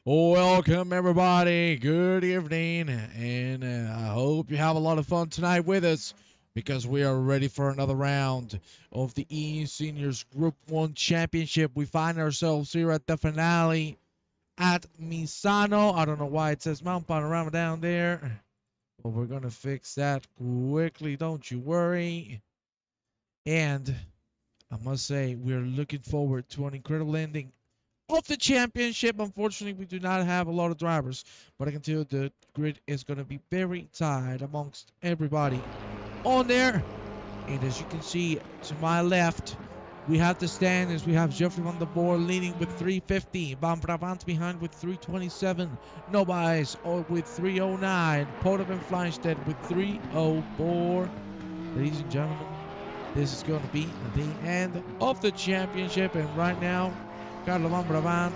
Welcome, everybody. Good evening, and I hope you have a lot of fun tonight with us because we are ready for another round of the eSeniors Group 1 Championship. We find ourselves here at the finale at Misano. I don't know why it says Mount Panorama down there, but we're going to fix that quickly. Don't you worry. And I must say, we're looking forward to an incredible ending of the championship. Unfortunately, we do not have a lot of drivers, but I can tell you the grid is going to be very tight amongst everybody on there. And as you can see to my left, we have the standings. We have Jeffrey on the board leading with 350. Van Brabant behind with 327. Nobody's with 309. Podop and Fleinstedt with 304. Ladies and gentlemen, this is going to be the end of the championship. And right now, Carlo Van Brabant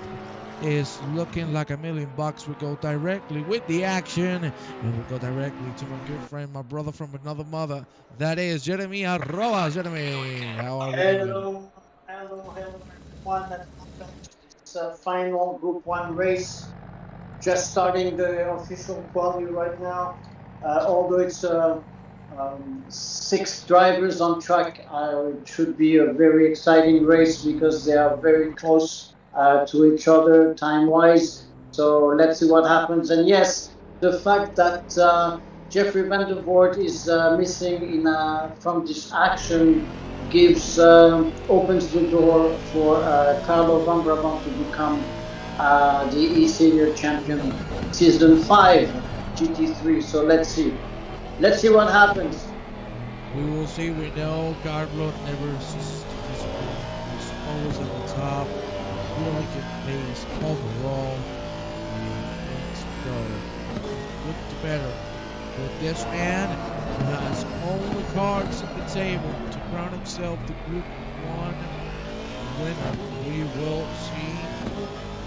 is looking like $1,000,000. We go directly with the action, and we go directly to my good friend, my brother from another mother. That is Jeremy Arroba. Jeremy, how are we doing? Hello, everyone, and welcome to this final Group 1 race. Just starting the official quality right now. Although it's 6 drivers on track. It should be a very exciting race because they are very close to each other time-wise. So let's see what happens. And yes, the fact that Jeffrey Van der Voort is missing from this action gives opens the door for Carlo Van Brabant to become the eSenior champion season 5 GT3. So let's see. Let's see what happens. We will see. We know Carlo never ceases to disappoint. He's always at the top. Really good pace overall. Let's go. Look to better. But this man has all the cards at the table to crown himself the Group 1 winner. We will see.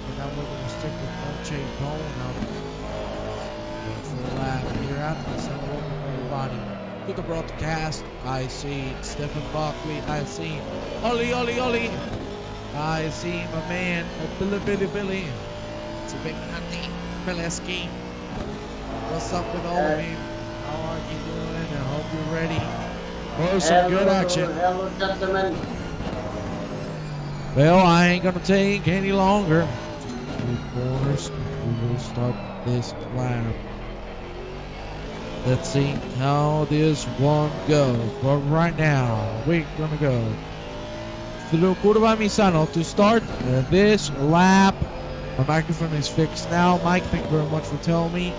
And now we're going to stick with Monche Bone out for the lap here at Misano. Welcome everybody to the broadcast. I see Stephen Buckley. I see Oli. I see my man Billy. It's a big Andy Mileski. What's up with all of you? How are you doing? I hope you're ready for some good action. Hello, gentlemen. Well, I ain't gonna take any longer. Just 3 corners. We will start this lap. Let's see how this one goes. But right now, we're gonna go through Curva Misano to start this lap. My microphone is fixed now. Mike, thank you very much for telling me.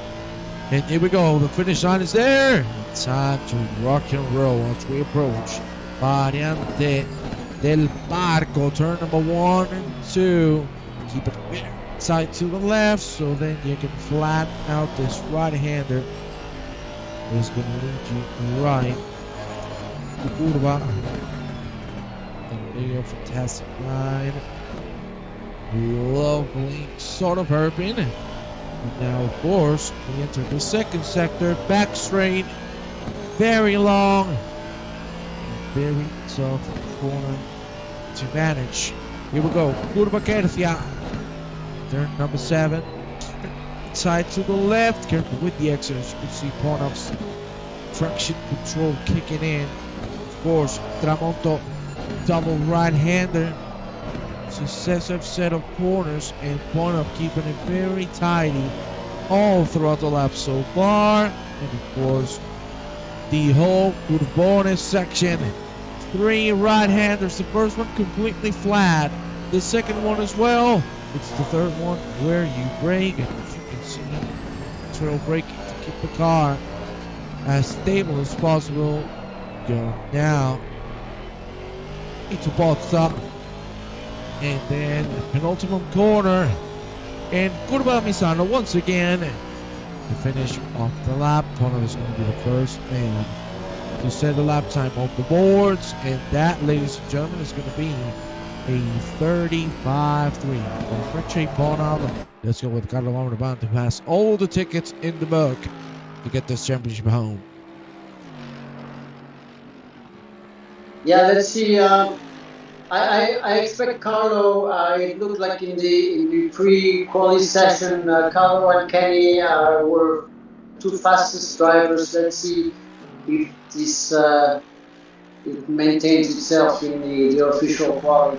And here we go. The finish line is there. Time to rock and roll as we approach Variante del Barco. Turn number 1 and 2. Keep it side to the left so then you can flatten out this right-hander. Is going to lead you right to Curva. A fantastic line. Lovely sort of hairpin. And now, of course, we enter the second sector. Back straight. Very long. Very tough corner to manage. Here we go. Curva Quercia. Turn number 7. Side to the left. Careful with the exit. As you can see, Ponov's traction control kicking in. Of course, Tramonto double right-hander. Successive set of corners, and Ponov keeping it very tidy all throughout the lap so far. And of course, the whole Bourbonus section. 3 right-handers. The first one completely flat. The second one as well. It's the third one where you brake. And as you can see, trail braking to keep the car as stable as possible. Go now into Bozza. And then penultimate corner. And Curva Misano once again to finish off the lap. Ponov is going to be the first man to set the lap time on the boards. And that, ladies and gentlemen, is going to be a 35-3. For Ponov. Let's go with Carlo Van Brabant to pass all the tickets in the book to get this championship home. Yeah, let's see. I expect Carlo. It looked like in the pre-quali session, Carlo and Kenny were 2 fastest drivers. Let's see if this it maintains itself in the official quali.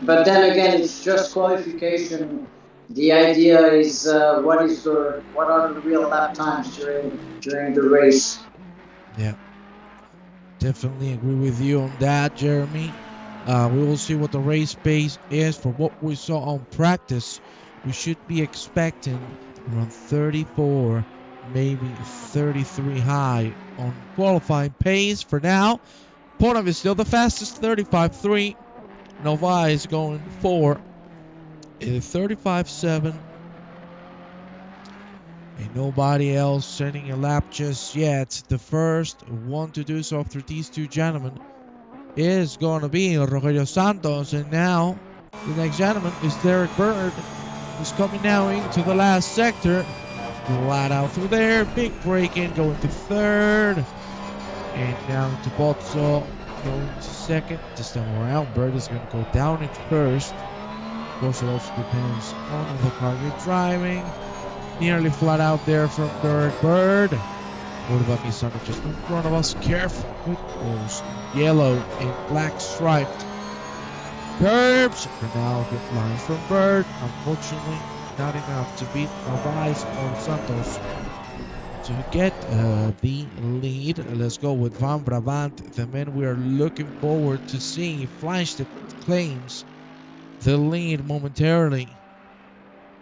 But then again, it's just qualification. The idea is what are the real lap times during the race. Yeah, definitely agree with you on that, Jeremy. We will see what the race pace is. For what we saw on practice, we should be expecting around 34, maybe 33 high on qualifying pace. For now, Ponov is still the fastest, 35.3. Nova is going for a 35.7. And nobody else setting a lap just yet. The first one to do so after these 2 gentlemen is going to be Rogelio Santos. And now the next gentleman is Derek Bird, who's coming now into the last sector. Flat out through there. Big break in, going to third. And down to Bozzo, going to second. This time around, Bird is going to go down into first. Of course, it also depends on the car you're driving. Nearly flat out there from Derek Bird. What about Misano just in front of us? Careful with those yellow and black striped curbs. For now, good line from Bird. Unfortunately, not enough to beat Narvaez or Santos to get the lead. Let's go with Van Brabant, the man we are looking forward to seeing. Flash that claims the lead momentarily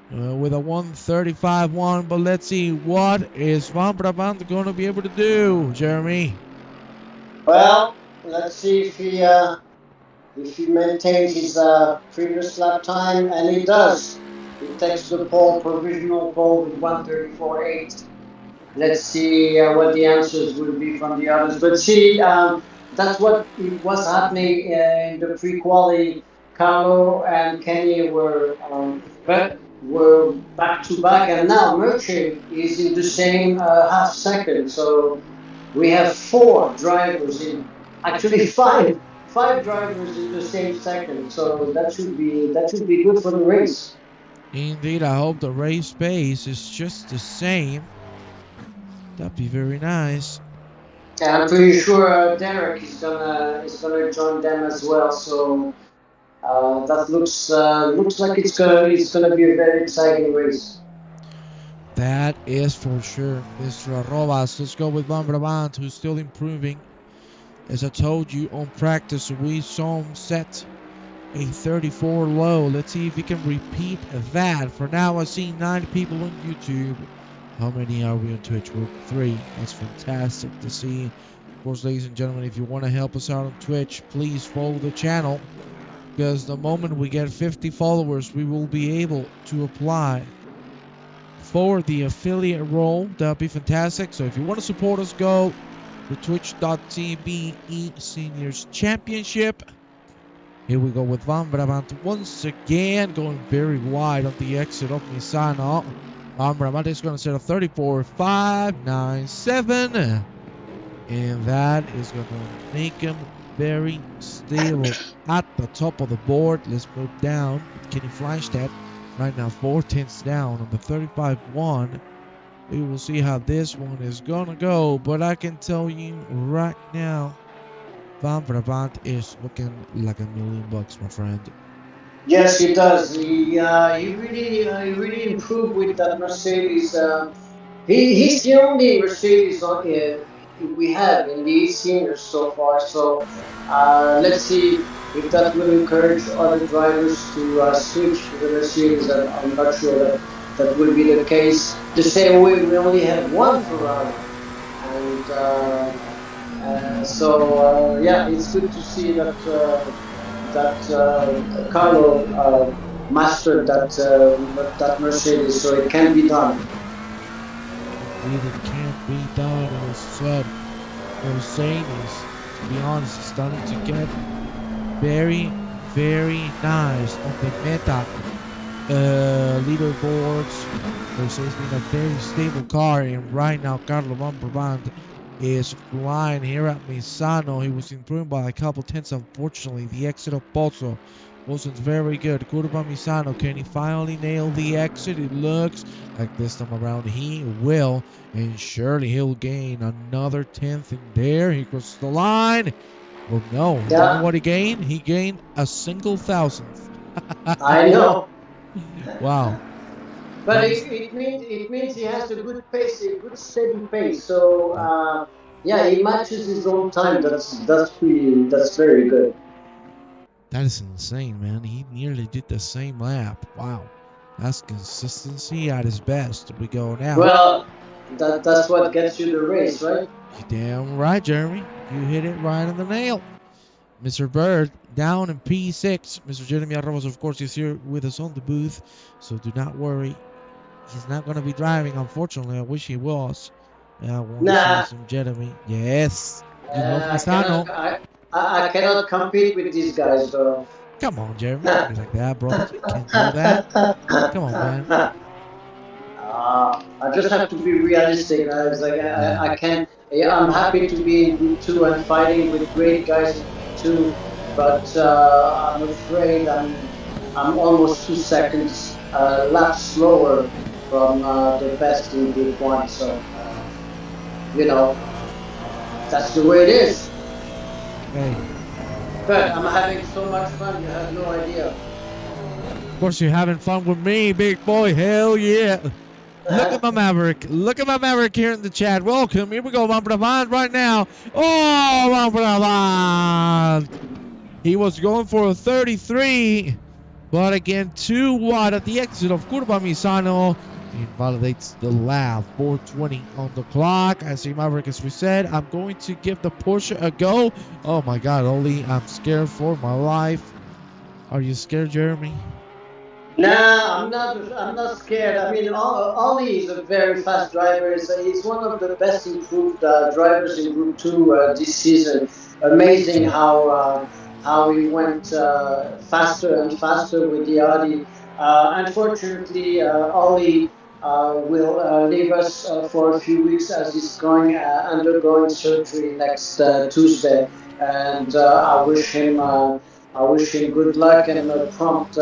with a 1:35.1. But let's see, what is Van Brabant going to be able to do, Jeremy? Well, let's see if he maintains his previous lap time, and he does. He takes the pole, provisional pole with 1:34.8. Let's see what the answers will be from the others. But see, that's what was happening in the pre-quali. Carlo and Kenny were back to back, and now Merche is in the same half second. So we have four drivers in, actually five drivers in the same second. So that should be good for the race. Indeed, I hope the race pace is just the same. That'd be very nice. And I'm pretty sure Derek is gonna join them as well. So that looks like it's gonna be a very exciting race. That is for sure. Mr. Arrobas, let's go with Van Brabant, who's still improving. As I told you on practice, we saw him set a 34 low. Let's see if he can repeat that. For now, I see 9 people on YouTube. How many are we on Twitch? We're 3. That's fantastic to see. Of course, ladies and gentlemen, if you want to help us out on Twitch, please follow the channel. Because the moment we get 50 followers, we will be able to apply for the affiliate role. That'd be fantastic. So if you want to support us, go to twitch.tv eSeniors Championship. Here we go with Van Brabant once again, going very wide on the exit of Misano. Van Brabant is going to set a 34.597. And that is going to make him very stable at the top of the board. Let's move down. Can he flash that? Right now, 4/10 down on the 35.1. We will see how this one is going to go. But I can tell you right now, Van Brabant is looking like $1,000,000, my friend. Yes, he does. He really improved with that Mercedes. He's the only Mercedes we have in the seniors so far. So let's see if that will encourage other drivers to switch to the Mercedes. I'm not sure that will be the case. The same way we only have one Ferrari, and yeah, it's good to see that Carlo mastered that Mercedes, so it can be done. Indeed, it can't be done. And as said, Mercedes, to be honest, is starting to get very, very nice on the meta leaderboards. Mercedes being a very stable car, and right now Carlo Van Brabant is flying here at Misano. He was improved by a couple tenths. Unfortunately, the exit of Pozzo wasn't very good. Curva Misano, can he finally nail the exit? It looks like this time around he will, and surely he'll gain another tenth in there. He crosses the line. Well, no, you know what he gained? He gained a single thousandth. I know. Wow. But it means he has a good pace, a good steady pace. So yeah, he matches his own time. That's very good. That is insane, man. He nearly did the same lap. Wow. That's consistency at his best. We go now. Well, that's what gets you the race, right? You're damn right, Jeremy. You hit it right on the nail. Mr. Bird down in P6. Mr. Jeremy Arrobas, of course, is here with us on the booth. So do not worry. He's not going to be driving, unfortunately. I wish he was. I want to see some Jeremy. Yes. You love Misano. I cannot compete with these guys, though. Come on, Jeremy. Don't be like that, bro. You can't do that. Come on, man. I just have to be realistic. I can't. Yeah, I'm happy to be in Group 2 and fighting with great guys in Group 2, but I'm afraid I'm almost 2 seconds lap slower from the best in Group 1. So you know, that's the way it is. Hey, But I'm having so much fun, you have no idea. of course you're having fun with me, big boy. Hell yeah. Look at my Maverick. Look at my Maverick here in the chat. Welcome. Here we go. Mambravan right now. Oh, Mambravan. He was going for a 33. But again, too wide at the exit of Curva Misano. Invalidates the lap. 4:20 on the clock. I see Maverick, as we said. I'm going to give the Porsche a go. Oh my God, Oli, I'm scared for my life. Are you scared, Jeremy? Nah, I'm not. I'm not scared. I mean, Ollie is a very fast driver. He's one of the best improved drivers in Group Two this season. Amazing how he went faster and faster with the Audi. Unfortunately, Ollie will leave us for a few weeks as he's going undergoing surgery next Tuesday, and I wish him good luck and a prompt.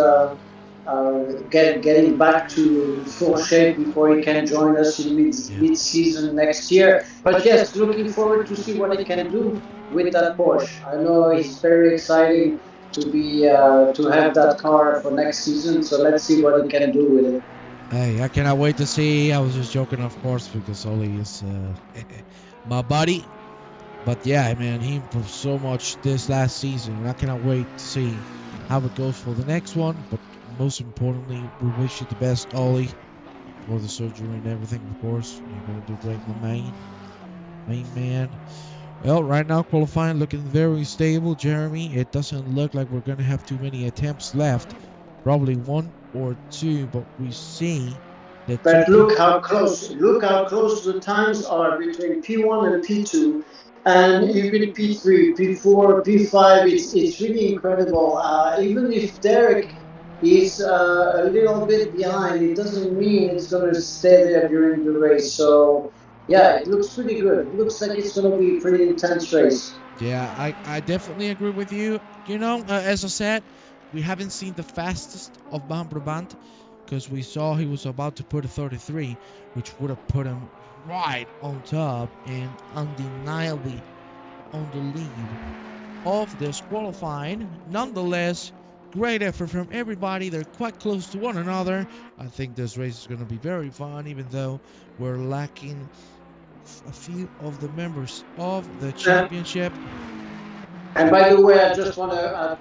Getting back to full shape before he can join us in mid season next year. But yes, looking forward to see what he can do with that Porsche. I know he's very exciting to have that car for next season. So let's see what he can do with it. Hey, I cannot wait to see. I was just joking, of course, because Oli is my buddy. But yeah, man, he improved so much this last season, and I cannot wait to see how it goes for the next one. But most importantly, we wish you the best, Ollie, for the surgery and everything, of course. You're going to do great, my main man. Well, right now, qualifying looking very stable, Jeremy. It doesn't look like we're going to have too many attempts left. Probably one or two, but we see that But look how close the times are between P1 and P2, and even P3, P4, P5. It's really incredible. Even if Derek is a little bit behind, it doesn't mean it's going to stay there during the race. So yeah, it looks pretty good. It looks like it's going to be a pretty intense race. Yeah, I definitely agree with you. You know, as I said, we haven't seen the fastest of Van Brabant because we saw he was about to put a 33, which would have put him right on top and undeniably on the lead of this qualifying. Nonetheless, great effort from everybody. They're quite close to one another. I think this race is going to be very fun, even though we're lacking a few of the members of the championship. And by the way, I just want to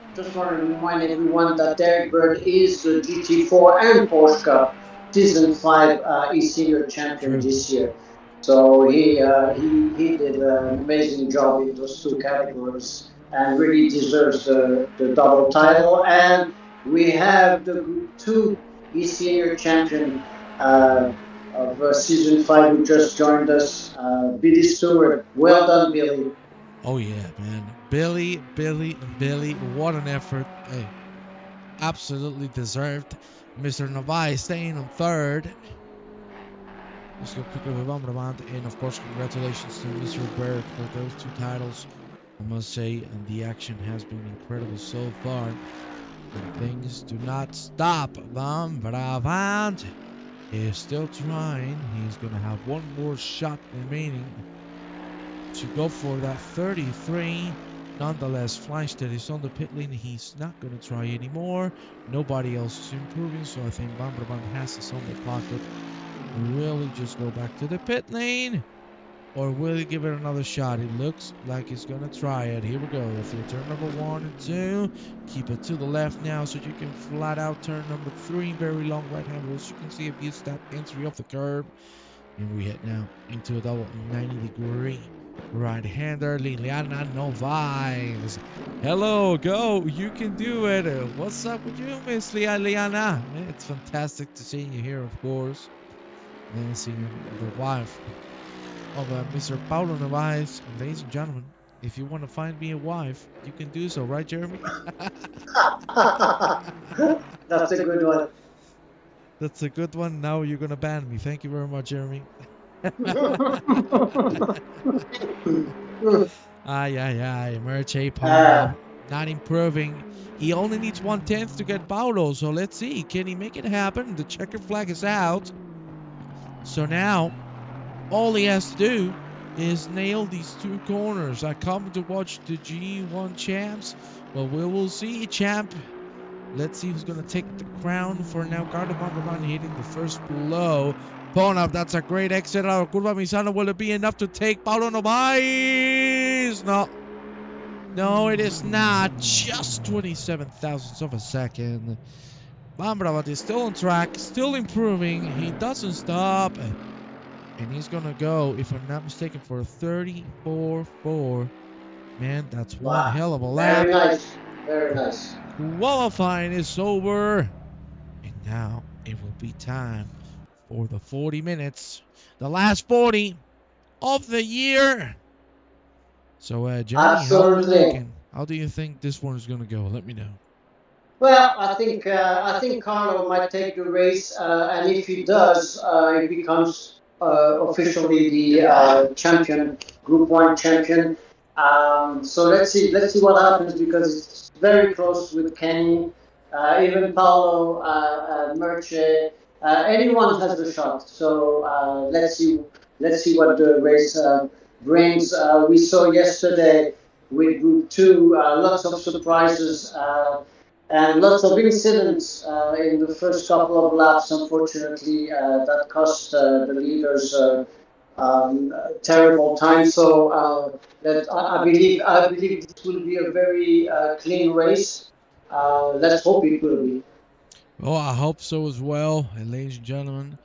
remind everyone that Derek Bird is the GT4 and Porsche Cup Season 5 eSenior champion True. this year. So he did an amazing job in those two categories and really deserves the double title. And we have the Group 2 eSenior champion of Season 5 who just joined us, Billy Stewart. Well done, Billy. Oh yeah, man. Billy, what an effort. Hey, absolutely deserved. Mr. Navai staying on third. Let's go quickly with Amrabat. And of course, congratulations to Mr. Berg for those two titles. I must say, and the action has been incredible so far. And things do not stop. Amrabat is still trying. He's going to have one more shot remaining to go for that 33. Nonetheless, Fleischstedt is on the pit lane. He's not going to try anymore. Nobody else is improving, so I think Van Brabant has this on the pocket. Will he just go back to the pit lane? Or will he give it another shot? It looks like he's going to try it. Here we go. Through turn number 1 and 2. Keep it to the left now so you can flat out turn number 3. Very long right-hand wheel. As you can see, if you step entry off the curb. And we head now into a double 90-degree right-hander. Liliana Novaes. Hello, go. You can do it. What's up with you, Miss Liliana? It's fantastic to see you here, of course. And seeing the wife of Mr. Paulo Novaes. Ladies and gentlemen, if you want to find me a wife, you can do so, right, Jeremy? That's a good one. That's a good one. Now you're going to ban me. Thank you very much, Jeremy. Ay. Merche Paulo not improving. He only needs 1/10 to get Paulo. So let's see. Can he make it happen? The checkered flag is out. So now all he has to do is nail these two corners. I come to watch the G1 champs. Well, we will see, champ. Let's see who's going to take the crown for now. Carlos Van hitting the first blow. Up, that's a great exit out of Curva Misano. Will it be enough to take Paulo Novaes? No. No, it is not. Just 27 thousandths of a second. Bambrabat is still on track, still improving. He doesn't stop. And he's going to go, if I'm not mistaken, for a 34-4. Man, that's one Wow. hell of a lap. Very nice. Very nice. Qualifying is over. And now it will be time for the 40 minutes. The last 40 of the year. So, Jeremy, how are we looking? How do you think this one is going to go? Let me know. Well, I think Carlo might take the race, and if he does, he becomes officially the champion, Group One champion. So let's see what happens, because it's very close with Kenny, even Paolo, Merche. Anyone has a shot. So let's see what the race brings. We saw yesterday with Group Two lots of surprises. And lots of incidents in the first couple of laps, unfortunately, that cost the leaders terrible time. So that I believe this will be a very clean race. Let's hope it will be. Oh, I hope so as well. And ladies and gentlemen,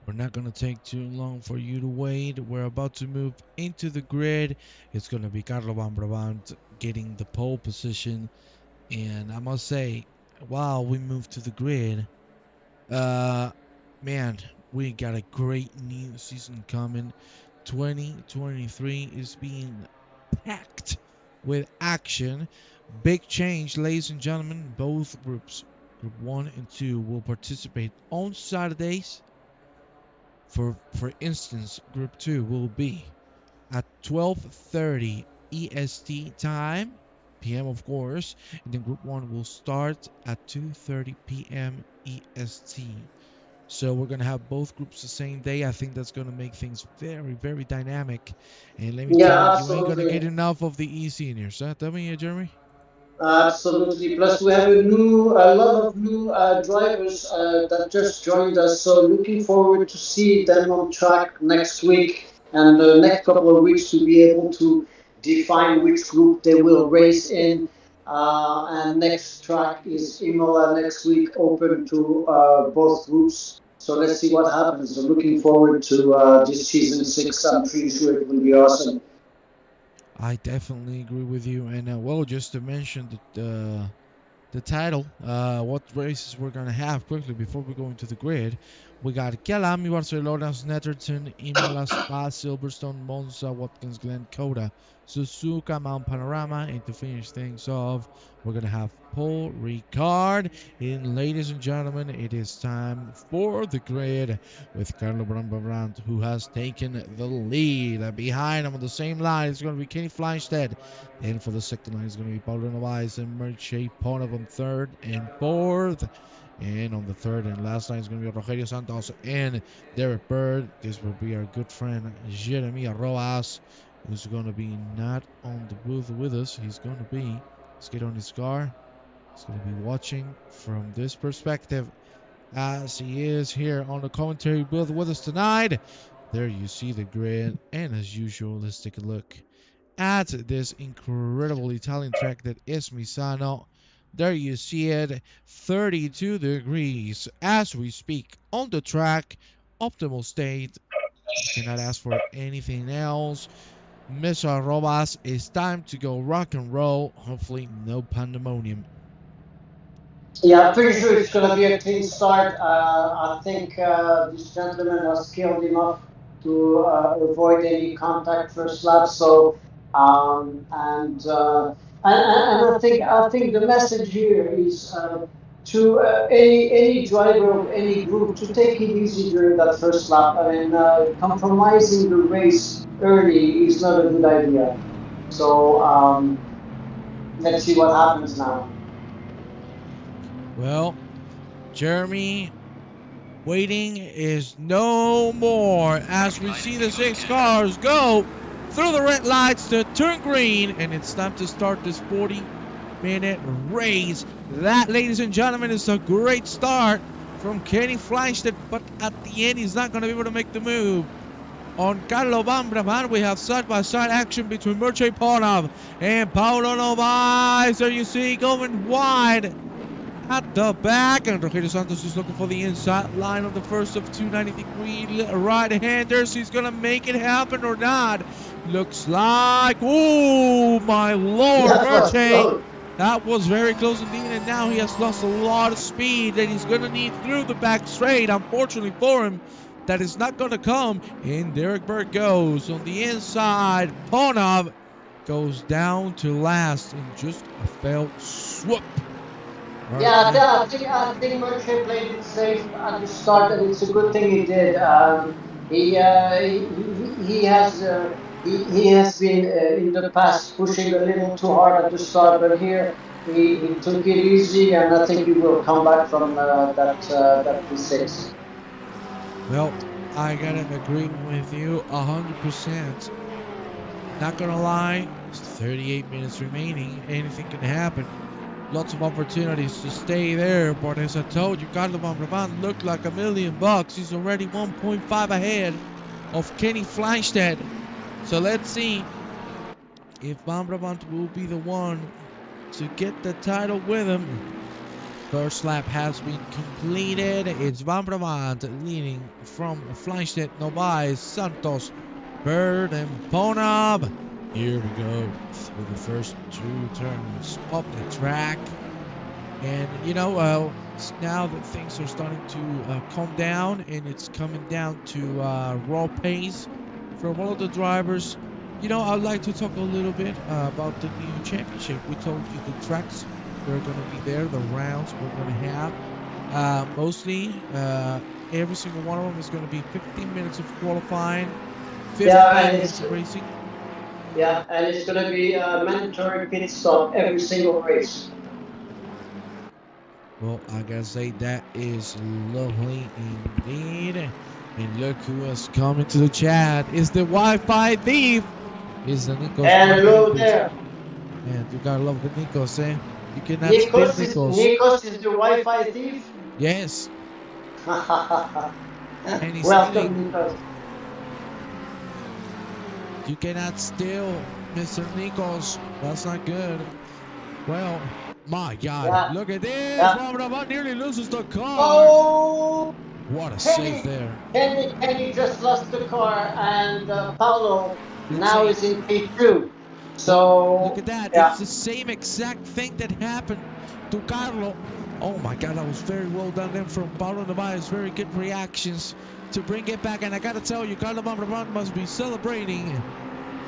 we're not going to take too long for you to wait. We're about to move into the grid. It's going to be Carlo Van Brabant getting the pole position. And I must say, while we move to the grid, man, we got a great new season coming. 2023 is being packed with action. Big change, ladies and gentlemen. Both groups, Group 1 and 2, will participate on Saturdays. For instance, Group 2 will be at 12:30 EST time, PM of course, and then Group 1 will start at 2:30 PM EST. So we're going to have both groups the same day. I think that's going to make things very, very dynamic. And let me tell you, you ain't going to get enough of the eSeniors. Tell me, Jeremy. Absolutely. Plus, we have a lot of new drivers that just joined us. So, looking forward to see them on track next week and the next couple of weeks to be able to define which group they will race in. And next track is Imola next week, open to both groups. So let's see what happens. So looking forward to this season 6. I'm pretty sure it will be awesome. I definitely agree with you. And well, just to mention the title, what races we're gonna have quickly before we go into the grid. We got Kyalami, Barcelona, Netherton, Imola, Spa, Silverstone, Monza, Watkins Glen, Coda, Suzuka, Mount Panorama, and to finish things off, we're gonna have Paul Ricard. And ladies and gentlemen, it is time for the grid with Carlo Brambrandt, who has taken the lead. Behind him on the same line, it's gonna be Kenny Fleinstedt. And for the second line, it's going to be Paulo Novaes and Merche Ponov on third and fourth. And on the third and last line is going to be Rogelio Santos and Derek Bird. This will be our good friend Jeremy Roas, who's going to be not on the booth with us. He's going to be, let's get on his car. He's going to be watching from this perspective as he is here on the commentary booth with us tonight. There you see the grid. And as usual, let's take a look at this incredible Italian track that is Misano. There you see it, 32 degrees as we speak on the track, optimal state. You cannot ask for anything else. Mr. Robas, it's time to go rock and roll. Hopefully no pandemonium. Yeah, I'm pretty sure it's going to be a clean start. I think this gentleman has skilled enough to avoid any contact first lap. So, and I think the message here is to any driver of any group to take it easy during that first lap. I mean, compromising the race early is not a good idea. So let's see what happens now. Well, Jeremy, waiting is no more as we see the 6 cars go through the red lights to turn green, and it's time to start this 40-minute race. That, ladies and gentlemen, is a great start from Kenny Fleischstedt, but at the end, he's not going to be able to make the move. On Carlo Van Braman, we have side-by-side action between Mircea Ponov and Paulo Novaes. There you see, going wide at the back, and Rogelio Santos is looking for the inside line of the first of two 90-degree right-handers. He's gonna make it happen or not. Looks like, oh my lord, Mircea. That was very close indeed, and now he has lost a lot of speed that he's gonna need through the back straight. Unfortunately for him, that is not gonna come. And Derek Berg goes on the inside. Ponov goes down to last in just a fell swoop. Yeah, I think Merchant played it safe at the start, and it's a good thing he did. He has he has been in the past pushing a little too hard at the start, but here he took it easy, and I think he will come back from that P6. Well, I gotta agree with you 100%. Not gonna lie, it's 38 minutes remaining. Anything can happen. Lots of opportunities to stay there, but as I told you, Carlo Van Braman looked like $1,000,000. He's already 1.5 ahead of Kenny Fleischstedt. So let's see if Van Braman will be the one to get the title with him. First lap has been completed. It's Van Braman leading from Fleischstedt, Novaes, Santos, Bird, and Ponov. Here we go through the first two turns of the track. And, you know, now that things are starting to calm down, and it's coming down to raw pace from all of the drivers, you know, I'd like to talk a little bit about the new championship. We told you the tracks that are going to be there, the rounds we're going to have. Mostly, every single one of them is going to be 15 minutes of qualifying, 15 minutes of racing. Yeah, and it's going to be a mandatory pit stop every single race. Well, I gotta say that is lovely indeed. And look who has come into the chat. It's the Wi-Fi thief. It's the Nikos. And hello there. And you gotta love the Nikos, eh? You cannot steal Nikos. Nikos is the Wi-Fi thief? Yes. And he's welcome, Nikos. You cannot steal Mr. Nikos. That's not good. Well, my God. Look at this. Yeah. Nearly loses the car. Oh! What a save there. Kenny just lost the car, and Paulo now is in P2. So look at that. Yeah. It's the same exact thing that happened to Carlo. Oh my God, that was very well done then from Paulo Novaes. Very good reactions to bring it back. And I gotta tell you, Carlo Van Braman must be celebrating,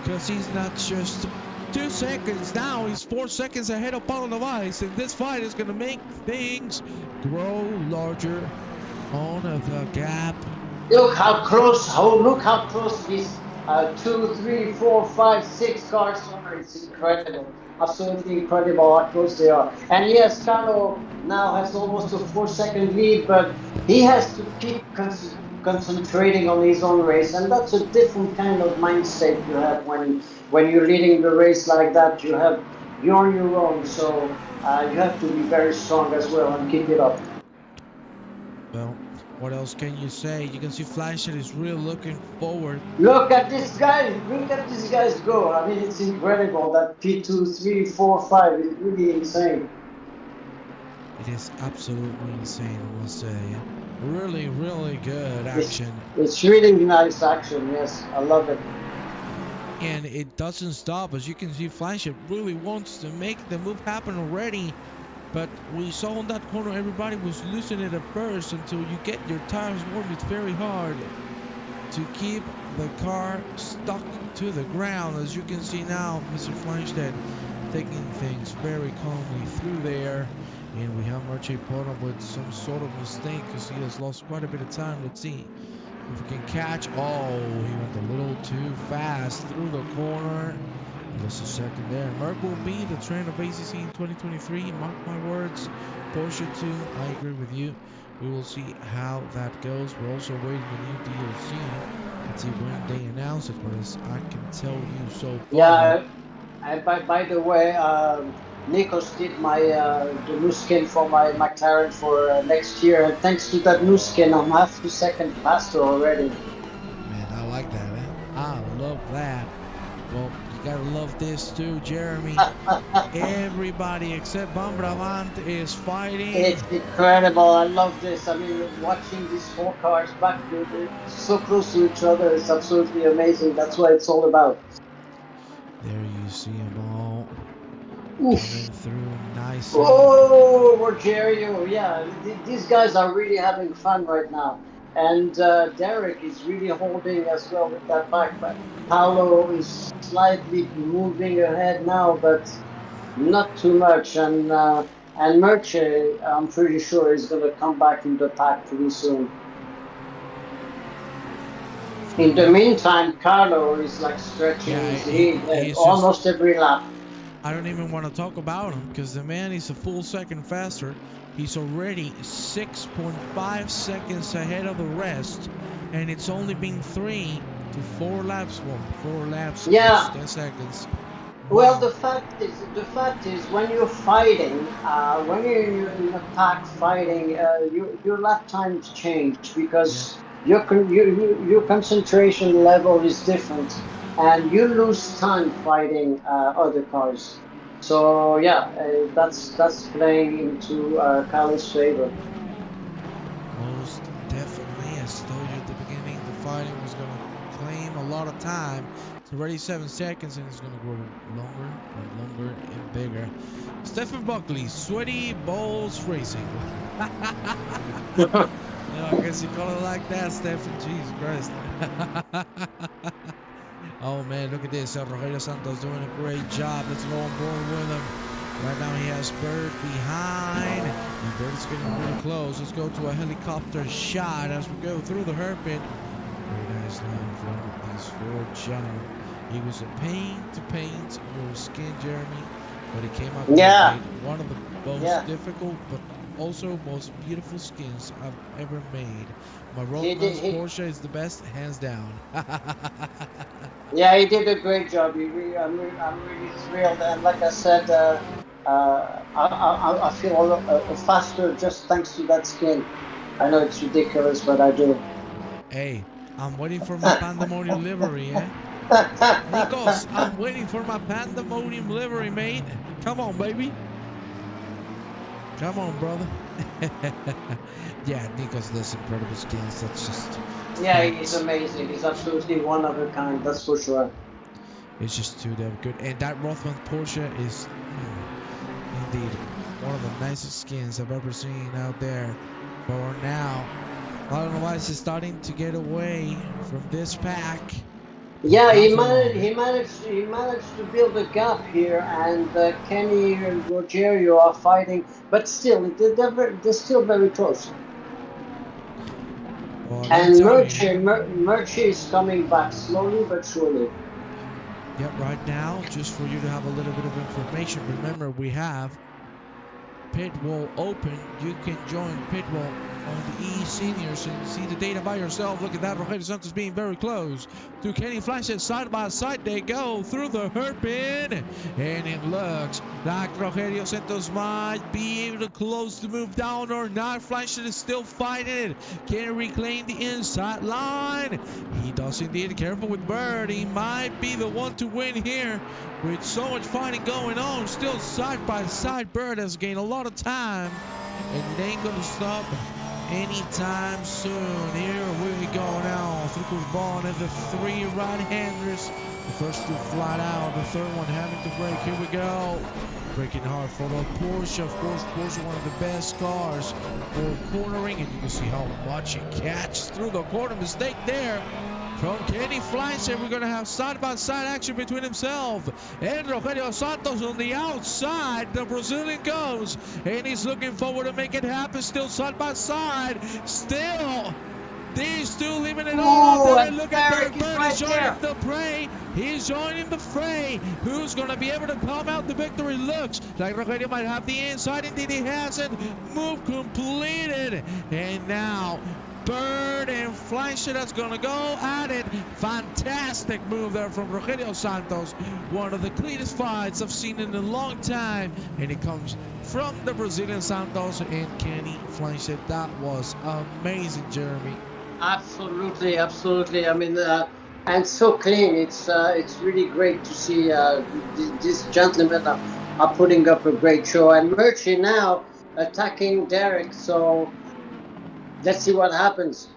because he's not just 2 seconds now, he's 4 seconds ahead of Paulo Novaes, and this fight is gonna make things grow larger on the gap. Look how close! Look how close these 2, 3, 4, 5, 6 cars are. It's incredible, absolutely incredible how close they are. And yes, Carlo now has almost a 4-second lead, but he has to keep concentrating on his own race, and that's a different kind of mindset you have when you're leading the race like that. You're on your own, so you have to be very strong as well and keep it up. Well, what else can you say? You can see Fleischstedt is really looking forward. Look at this guy! Look at these guys go! I mean, it's incredible. That P2, 3, 4, 5 is really insane. It is absolutely insane, I must say. Really, really good action. It's really nice action, yes. I love it. And it doesn't stop. As you can see, Fleischstedt really wants to make the move happen already. But we saw in that corner, everybody was losing it at first. Until you get your tires warm, it's very hard to keep the car stuck to the ground. As you can see now, Mr. Fleischstedt taking things very calmly through there. And we have Mircea Ponov with some sort of mistake, because he has lost quite a bit of time. Let's see if we can catch. Oh, he went a little too fast through the corner. Just a second there. Merck will be the trend of ACC in 2023. Mark my words. Porsche 2, I agree with you. We will see how that goes. We're also waiting the new DLC. Let's see when they announce it. But as I can tell you so far, Yeah. By the way, Nikos did my the new skin for my McLaren for next year, and thanks to that new skin, I'm half a second faster already. man, I like that. Eh? I love that. Well, you gotta love this too, Jeremy. Everybody except Bambravant is fighting. It's incredible. I love this. I mean, watching these four cars back so close to each other is absolutely amazing. That's what it's all about. There you see them all Oof. coming through nicely. Oh, Rogerio. Yeah, these guys are really having fun right now. And Derek is really holding as well with that back. But Paolo is slightly moving ahead now, but not too much. And Merche, I'm pretty sure, is going to come back in the pack pretty soon. In the meantime, Carlo is like stretching Yeah, his lead he's just. almost every lap. I don't even want to talk about him because the man is a full second faster. He's already 6.5 seconds ahead of the rest, and it's only been 3 to 4 laps. Well, 4 laps is Yeah. 10 seconds. Well, Wow. the fact is, when you're fighting, when you're in a pack fighting, your lap times change Yeah. because your concentration level is different, and you lose time fighting other cars. So yeah, that's playing into Carlos' favor. Most definitely. As I told you at the beginning, the fighting was going to claim a lot of time. It's already 7 seconds and it's going to grow longer and longer and bigger. Stephen Buckley, Sweaty Balls Racing. I guess you call it like that, Stephen. Jesus Christ. Oh man, look at this. Rogelio Santos doing a great job. Let's go on board with him. Right now he has Bird behind. And Bird's getting really close. Let's go to a helicopter shot as we go through the hairpin. Very nice line in front of these four gentlemen. He was a pain to paint your skin, Jeremy, but he came out there and Yeah, made one of the most yeah, difficult but also most beautiful skins I've ever made. My he did. Rothmans Porsche is the best, hands down. Yeah, he did a great job. I'm really thrilled, and like I said, I feel faster just thanks to that skin. I know it's ridiculous, but I do. Hey, I'm waiting for my pandemonium livery, eh? Nikos, I'm waiting for my pandemonium livery, mate. Come on, baby. Come on, brother. Yeah, Nikos does incredible skins. That's just Yeah, he's facts. amazing. He's absolutely one of a kind. That's for sure. It's just too damn good. And that Rothman Porsche is indeed one of the nicest skins I've ever seen out there. For now, I don't know why he's starting to get away from this pack. Yeah, Not for long. he managed to build a gap here, and Kenny and Rogerio are fighting, but still, they're still very close. Well, I gotta And tell you. Murchie is coming back slowly but surely. Yep, right now, just for you to have a little bit of information, remember we have pit wall open. You can join pit wall on the eSeniors and see the data by yourself. Look at that. Rogelio Santos being very close to Kenny Flashes. Side by side they go through the hairpin. And it looks like Rogelio Santos might be able to close the move down or not. Flashes is still fighting it. Can he reclaim the inside line? He does indeed. Careful with Bird. He might be the one to win here. With so much fighting going on, still side by side, Bird has gained a lot of time, and it ain't gonna stop anytime soon. Here we go now. Through the ball and the three right-handers. The first two flat out, the third one having to break. Here we go. Breaking hard for the Porsche. Of course, Porsche, one of the best cars for cornering, and you can see how much it catches through the corner. Mistake there from Kenny Fleischer. We're going to have side-by-side action between himself and Rogelio Santos on the outside. The Brazilian goes, and he's looking forward to make it happen. Still side-by-side. Still, these two leaving it all out Ooh, there. and And look at Derek Bird. is Bird right right joining there. the fray. He's joining the fray. Who's going to be able to come out the victory? Looks like Rogelio might have the inside. Indeed, he has it. Move completed. And now Bird and Fleischer that's going to go at it. Fantastic move there from Rogelio Santos. One of the cleanest fights I've seen in a long time. And it comes from the Brazilian Santos and Kenny Fleischer. That was amazing, Jeremy. Absolutely, absolutely. I mean, and so clean. It's really great to see these gentlemen are putting up a great show. And Murchie now attacking Derek. So let's see what happens.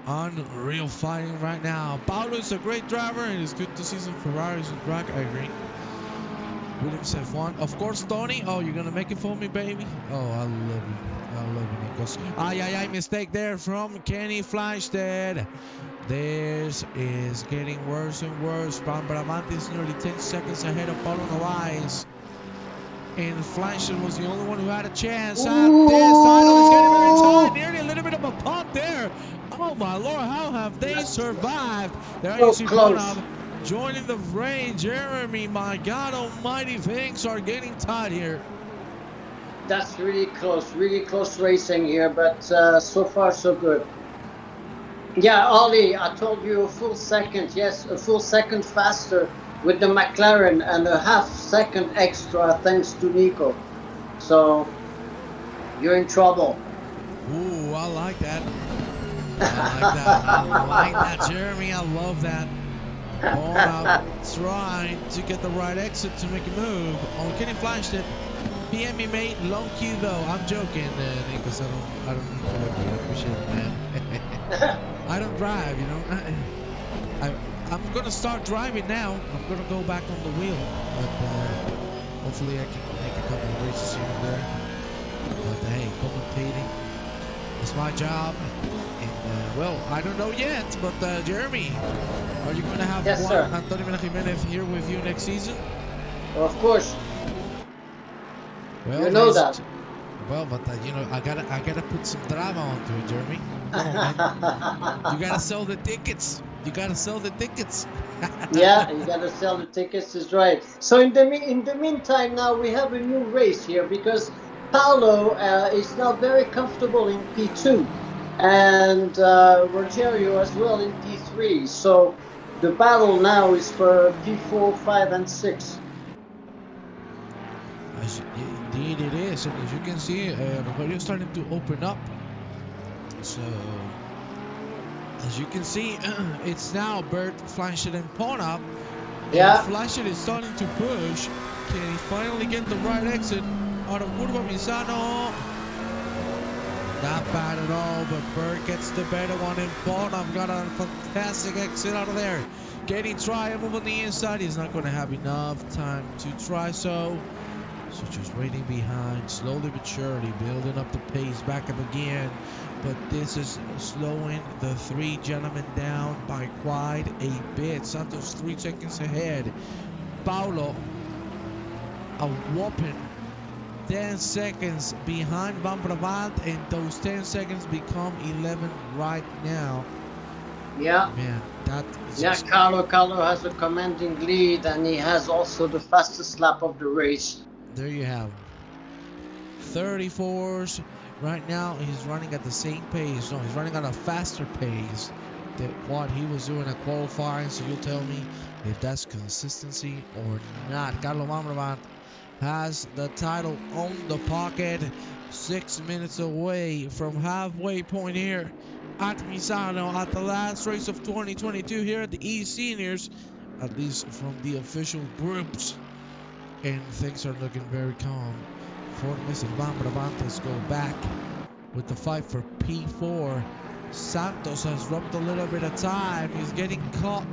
Unreal fighting right now. Paulo's a great driver, and it's good to see some Ferraris in track. I agree. Williams F1. Of course, Tony. Oh, you're going to make it for me, baby? Oh, I love you. I love you, Nikos. Ay, mistake there from Kenny Fleischstedt. This is getting worse and worse. Van Brabant is nearly 10 seconds ahead of Paulo Novaes. And Fleischer was the only one who had a chance at this title. It's getting very tight. Nearly a little bit of a punt there. Oh, my Lord. How have they survived? There you see Bonham joining the fray. Jeremy, my God almighty, things are getting tight here. That's really close racing here, but so far so good. Yeah, Ollie, I told you a full second. Yes, a full second faster with the McLaren and a half second extra thanks to Nico. So you're in trouble. Ooh, I like that. I like that, Jeremy. I love that. Bonham trying to get the right exit to make a move on Kenny Fleischstedt. PM me, mate. Long queue though. I'm joking, because I don't I appreciate it, man. I don't drive, you know. I'm gonna start driving now. I'm gonna go back on the wheel, but hopefully I can make a couple of races here and there. But hey, commentating is my job. And well, I don't know yet, but Jeremy, are you gonna have Juan Antonio Mena Jimenez here with you next season? Of course. Well, you know that. Well, but you know, I gotta put some drama onto it, Jeremy. Come on, man. You gotta sell the tickets. You gotta sell the tickets. Yeah, you gotta sell the tickets. Is right. So in the meantime, now we have a new race here because Paulo is now very comfortable in P2, and Rogerio as well in P3. So the battle now is for P4, 5, and 6. Indeed it is, and as you can see, Rogerio is starting to open up. So, as you can see, it's now Bert, Fleischer, and Bonham. Yeah. Fleischer is starting to push. Can he finally get the right exit out of Curva Misano? Not bad at all, but Bert gets the better one, and Bonham got a fantastic exit out of there. Can he try and move on the inside? He's not going to have enough time to try so. So just waiting behind, slowly but surely, building up the pace, back up again. But this is slowing the three gentlemen down by quite a bit. Santos 3 seconds ahead. Paulo, a whopping 10 seconds behind Van Brabant, and those 10 seconds become 11 right now. Yeah. Man, that is just... Carlo has a commanding lead, and he has also the fastest lap of the race. There you have 34s. Right now, he's running at the same pace. No, he's running at a faster pace than what he was doing at qualifying. So you'll tell me if that's consistency or not. Carlo Van Brabant has the title on the pocket. 6 minutes away from halfway point here at Misano at the last race of 2022 here at the eSeniors, at least from the official groups. And things are looking very calm for Mr. Van Brabant. Let's go back with the fight for P4. Santos has dropped a little bit of time. He's getting caught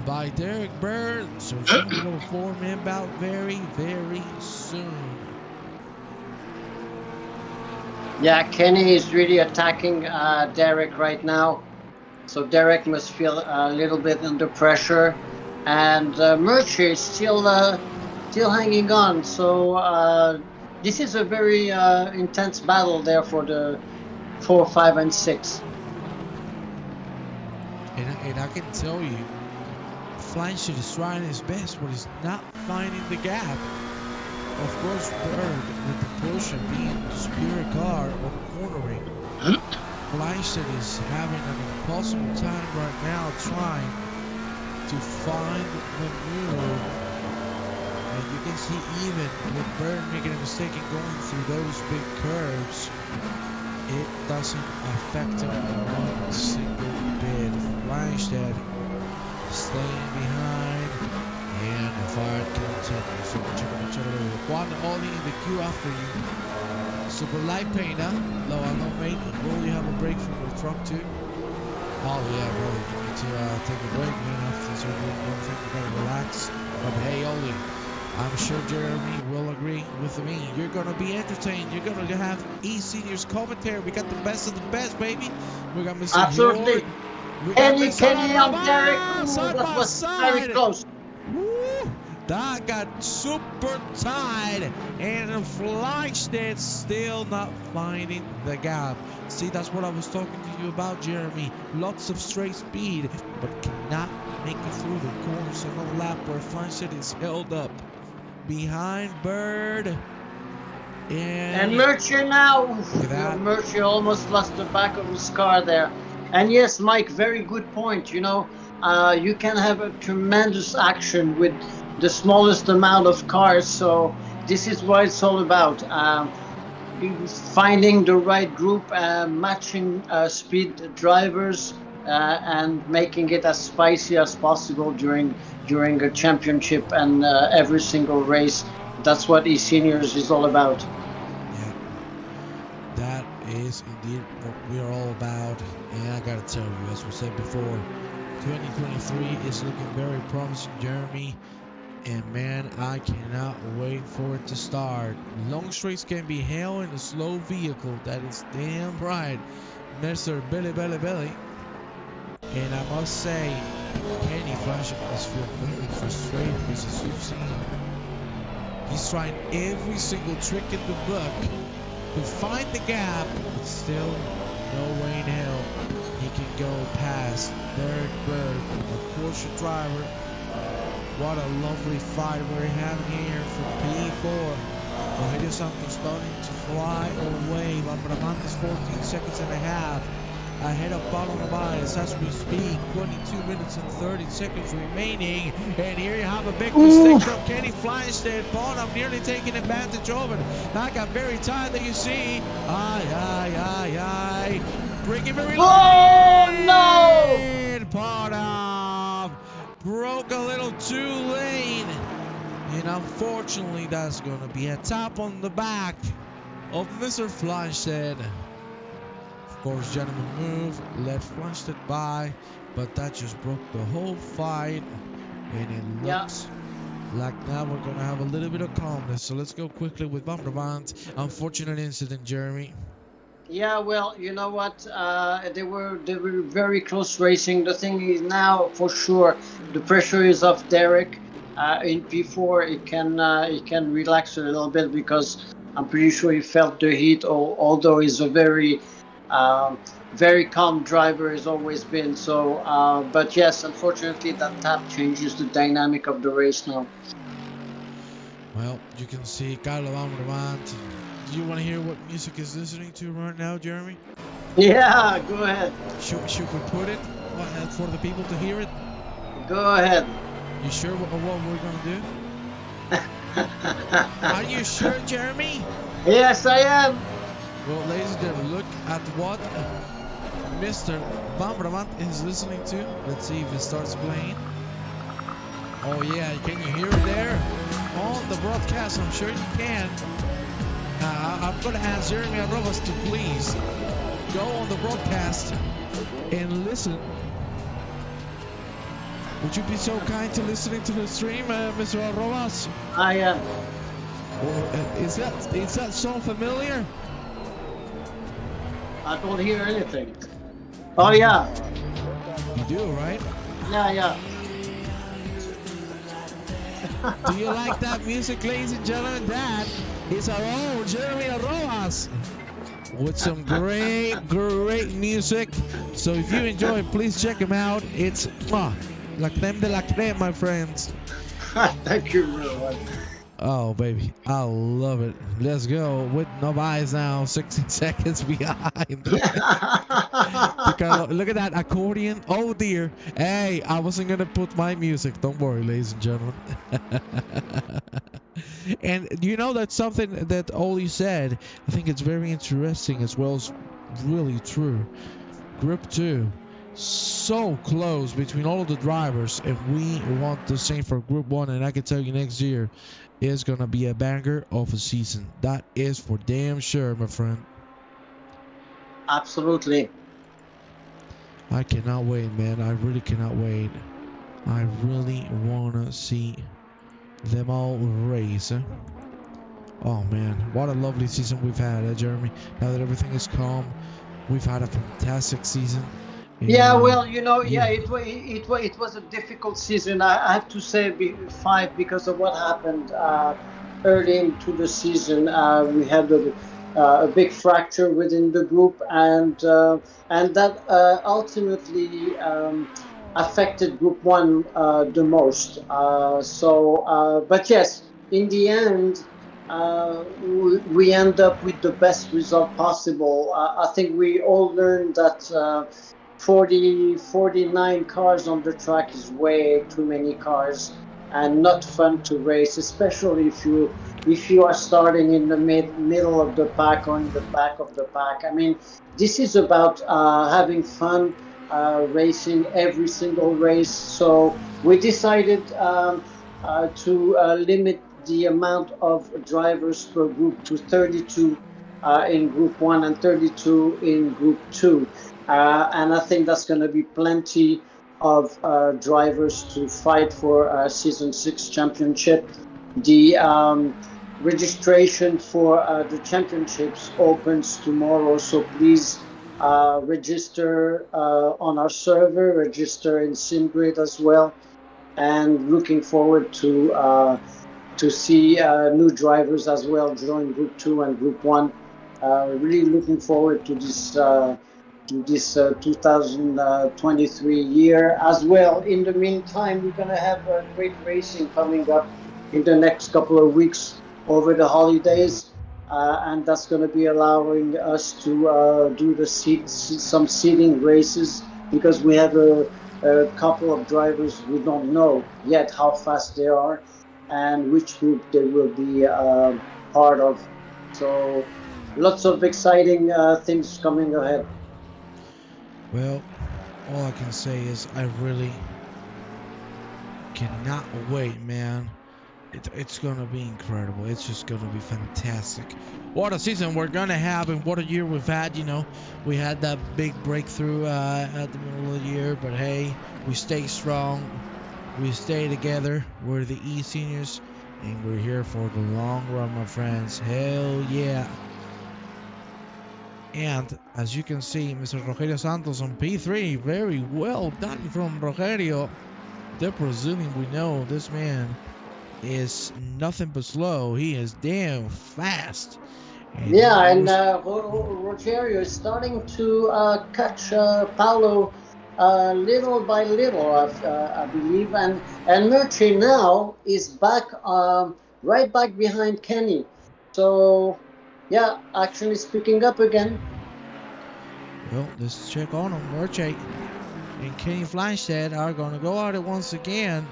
by Derek Bird. So he will form him out very, very soon. Yeah, Kenny is really attacking Derek right now. So Derek must feel a little bit under pressure. And Murchie is still hanging on, so this is a very intense battle there for the 4, 5, and 6. And And I can tell you, Flancher is trying his best, but he's not finding the gap. Of course, Bird, with the Porsche being the superior car on cornering, Flancher is having an impossible time right now trying to find the move. And you can see even with Bird making a mistake and going through those big curves, it doesn't affect him one single bit. Flancher staying behind, and the fight continues. So one only in the queue after you. Super light paint, huh? Low on low mate. Will you have a break from the truck too? Oh yeah, really. You need to take a break, man. After so don't think you gotta relax. But hey, Oli, I'm sure Jeremy will agree with me. You're gonna be entertained. You're gonna have eSeniors commentary. We got the best of the best, baby. We got Mr. Absolutely. George. We got Kenny on Derek. side That by was side. very close. Woo! That got super tight, and Fleischstedt's still not finding the gap. See, that's what I was talking to you about, Jeremy. Lots of straight speed, but cannot make it through the corners on the lap where Fleischstedt is held up behind Bird. And Murchie now. Murchie almost lost the back of his car there. And yes, Mike, very good point. You know, you can have a tremendous action with the smallest amount of cars. So this is what it's all about. Finding the right group, matching speed drivers, and making it as spicy as possible during a championship and every single race. That's what eSeniors is all about. Yeah, that is indeed what we are all about. And I gotta tell you, as we said before, 2023 is looking very promising, Jeremy. And man, I cannot wait for it to start. Long straights can be held in a slow vehicle. That is damn right, Mr. Billy. And I must say, Kenny Flasher must feel very frustrated because as you've seen, he's trying every single trick in the book to find the gap, but still no way in hell he can go past Bird, a Porsche driver. What a lovely fight we're having here for P4. Rogelio Santos starting to fly away. Lambraman is 14 seconds and a half ahead of Paulo Novaes as we speak. 22 minutes and 30 seconds remaining. And here you have a big mistake from Kenny Fleischstedt. Bonham nearly taking advantage of it. That got very tight that you see. Bring it very low. Oh, no! Bonham broke a little too late. And unfortunately, that's going to be a tap on the back of Mr. Fleischstedt. Of course, gentleman move, let Fleischstedt by, but that just broke the whole fight. And it looks like now we're going to have a little bit of calmness. So let's go quickly with Bambrabant. Unfortunate incident, Jeremy. Yeah, well, you know what? They were very close racing. The thing is now, for sure, the pressure is off Derek. In P4, he can relax a little bit because I'm pretty sure he felt the heat. Although he's a very calm driver, has always been. So, but yes, unfortunately, that tap changes the dynamic of the race now. Well, you can see Carlo Bambrabant. Do you want to hear what music is listening to right now, Jeremy? Yeah, go ahead. Should we put it for the people to hear it? Go ahead. You sure what we're gonna do? Are you sure, Jeremy? Yes, I am. Well, ladies and gentlemen, look at what Mr. Bambrabant is listening to. Let's see if it starts playing. Oh yeah, can you hear it there? On the broadcast, I'm sure you can. I'm going to ask Jeremy Arrobas to please go on the broadcast and listen. Would you be so kind to listening to the stream, Mr. Arrobas? I am. Is that so familiar? I don't hear anything. Oh yeah. You do, right? Yeah. Do you like that music, ladies and gentlemen? That is our own Jeremy Arrobas. with some great music. So if you enjoy it, please check him out. It's la creme de la creme, my friends. Thank you very much. Oh, baby, I love it. Let's go with no eyes now, 60 seconds behind. Look at that accordion. Oh, dear. Hey, I wasn't going to put my music. Don't worry, ladies and gentlemen. And you know, that's something that Oli said. I think it's very interesting as well as really true. Group 2, so close between all of the drivers, and we want the same for Group 1. And I can tell you next year is going to be a banger of a season. That is for damn sure, my friend. Absolutely. I cannot wait, man. I really cannot wait. I really want to see them all race. Oh, man. What a lovely season we've had, Jeremy. Now that everything is calm, we've had a fantastic season. Yeah, well, yeah, it was a difficult season. I have to say, five, because of what happened early into the season. We had a big fracture within the group, and that ultimately affected Group 1 the most. But yes, in the end, we end up with the best result possible. I think we all learned that. 49 cars on the track is way too many cars and not fun to race, especially if you are starting in the middle of the pack or in the back of the pack. I mean, this is about having fun racing every single race. So we decided to limit the amount of drivers per group to 32 in Group 1 and 32 in Group 2. And I think that's going to be plenty of drivers to fight for Season 6 championship. The registration for the championships opens tomorrow, so please register on our server, register in SimGrid as well, and looking forward to see new drivers as well join Group 2 and Group 1. Really looking forward to this 2023 year as well. In the meantime, we're going to have great racing coming up in the next couple of weeks over the holidays, and that's going to be allowing us to do some seeding races, because we have a couple of drivers we don't know yet how fast they are and which group they will be part of. So lots of exciting things coming ahead. Well, all I can say is I really cannot wait, man. It's gonna be incredible. It's just gonna be fantastic. What a season we're gonna have, and what a year we've had. We had that big breakthrough at the middle of the year, but hey, we stay strong. We stay together. We're the eSeniors, and we're here for the long run, my friends. Hell yeah. And as you can see, Mr. Rogelio Santos on P3, very well done from Rogelio. The Brazilian, we know this man is nothing but slow. He is damn fast. And Rogerio is starting to catch Paulo little by little, I believe. And Murchie now is back, right back behind Kenny. So, yeah, actually speaking up again. Well, let's check on him. Murchie and Kenny Fleinstedt are going to go at it once again.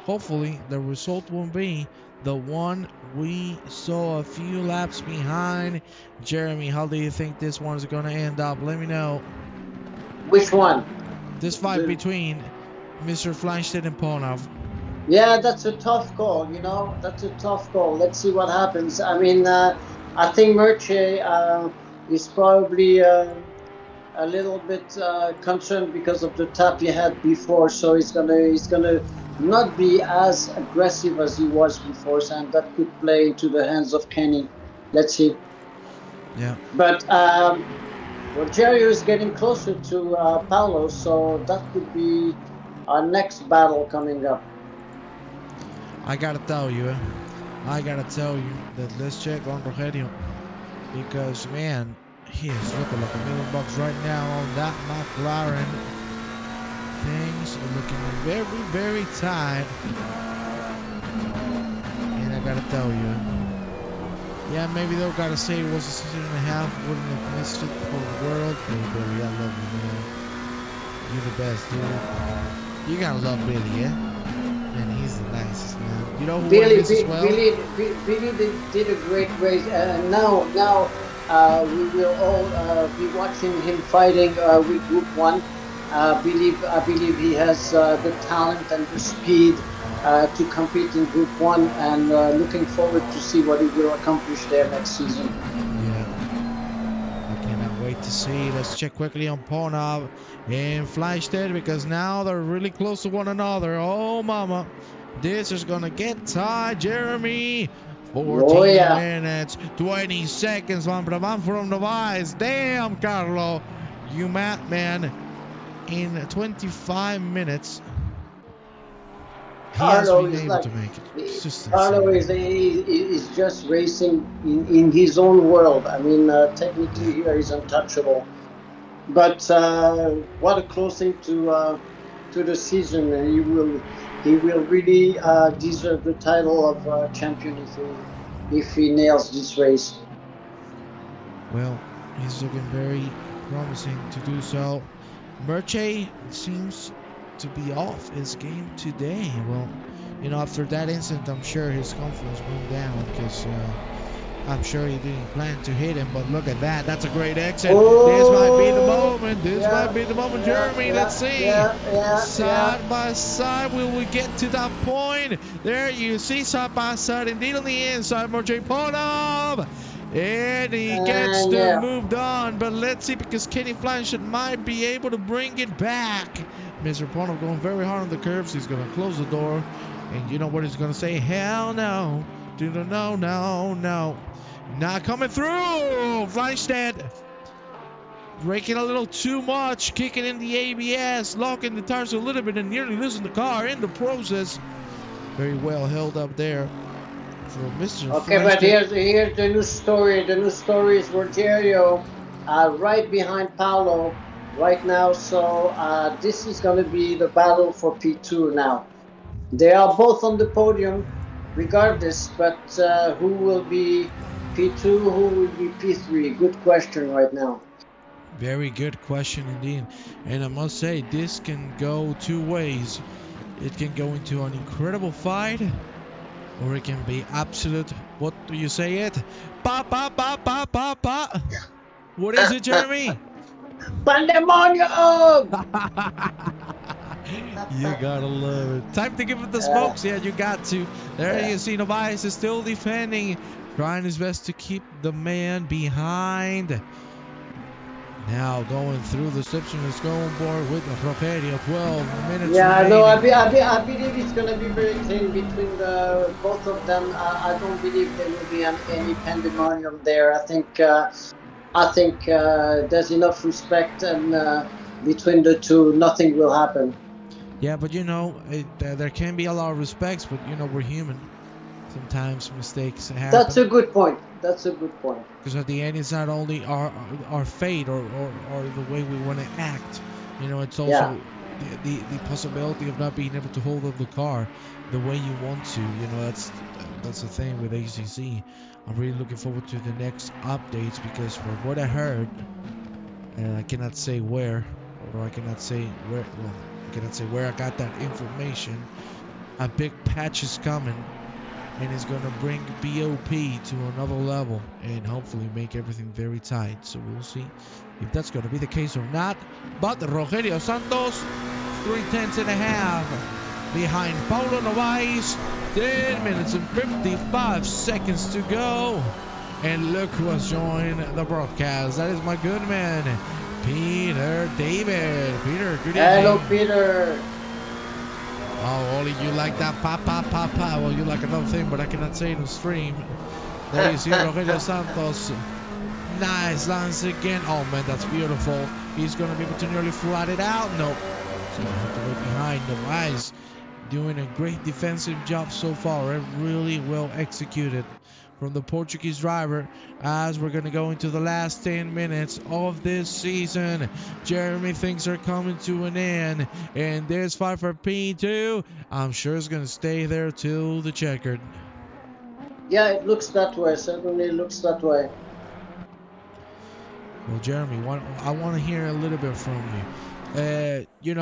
Hopefully, the result won't be the one we saw a few laps behind. Jeremy, how do you think this one's going to end up? Let me know. Which one? This fight between Mr. Fleinstedt and Ponov. Yeah, that's a tough call, That's a tough call. Let's see what happens. I mean, I think Murchie is probably a little bit concerned because of the tap he had before, so he's gonna not be as aggressive as he was before, and that could play into the hands of Kenny. Let's see. Yeah. But Rogerio is getting closer to Paulo, so that could be our next battle coming up. I gotta tell you that let's check on Rogelio, because man, He is looking like $1,000,000 right now on that McLaren. Things are looking very, very tight. And I gotta tell you, yeah, maybe they'll gotta say it was a season and a half. Wouldn't have missed it for the world. Hey, Billy, I love you, man. You're the best, dude. You gotta love Billy, yeah? Man, he's the nicest, man. You know who won this as well? Billy did a great race. Now we will all be watching him fighting with Group 1. I believe he has the talent and the speed to compete in Group 1, and looking forward to see what he will accomplish there next season. Yeah, I cannot wait to see. Let's check quickly on Pornhub and Fleischstedt, because now they're really close to one another. Oh, mama. This is going to get tight, Jeremy. 14 minutes, 20 seconds. Van from the Vice. Damn, Carlo. You madman. In 25 minutes, he has been able to make it. It's just Carlo is just racing in his own world. I mean, technically here he's untouchable. But what a closing to the season. He will really deserve the title of champion if he nails this race. Well, he's looking very promising to do so. Merche seems to be off his game today. Well, you know, after that incident, I'm sure his confidence went down, because I'm sure he didn't plan to hit him. But look at that. That's a great exit. This might be the moment. Might be the moment, Jeremy. Let's see. Side by side, will we get to that point? There you see, side by side. Indeed, on the inside, Merche Pornhub. And he gets moved on, but let's see, because Kenny Blanchett might be able to bring it back. Mr. Pornhub going very hard on the curves. He's going to close the door, and you know what he's going to say? Hell no. No. Not coming through. Fleischstedt braking a little too much, kicking in the ABS, locking the tires a little bit, and nearly losing the car in the process. Very well held up there. Okay, but here's the new story. The new story is Rogerio right behind Paolo right now. So this is going to be the battle for P2 now. They are both on the podium regardless, but who will be P2, who will be P3? Good question right now. Very good question indeed. And I must say, this can go two ways. It can go into an incredible fight, or it can be absolute, what do you say it? Pa. What is it, Jeremy? Pandemonium! You gotta love it. Time to give it the smokes. Yeah, you got to. There you see, Novaes is still defending, trying his best to keep the man behind. Now going through the section is going board with Rogerio. 12 minutes. Yeah, no, I believe it's gonna be very clean between the both of them. I don't believe there will be any pandemonium there. I think there's enough respect, and between the two, nothing will happen. Yeah, but you know, there can be a lot of respects, but you know, we're human. Sometimes mistakes happen. That's a good point. Because at the end, it's not only our fate or the way we want to act. You know, it's also the possibility of not being able to hold up the car the way you want to. You know, that's the thing with ACC. I'm really looking forward to the next updates, because from what I heard, and I cannot say where, or I cannot say where. Well, I cannot say where I got that information. A big patch is coming, and it's going to bring BOP to another level and hopefully make everything very tight. So we'll see if that's going to be the case or not. But Rogerio Santos, 3:10.5 behind Paulo Novaes. 10 minutes and 55 seconds to go. And look who has joined the broadcast. That is my good man, Peter David. Peter, good evening. Hello, Peter. Oh, Oli, you like that pa. Well, you like another thing, but I cannot say it on stream. There you see Rogelio Santos. Nice lance again. Oh, man, that's beautiful. He's going to be able to nearly flat it out. No. So I have to look behind the eyes. Doing a great defensive job so far. Really well executed from the Portuguese driver as we're going to go into the last 10 minutes of this season. Jeremy, things are coming to an end, and this fight for P2, I'm sure it's going to stay there till the checkered. Yeah, it looks that way. Certainly looks that way. Well, Jeremy, I want to hear a little bit from you.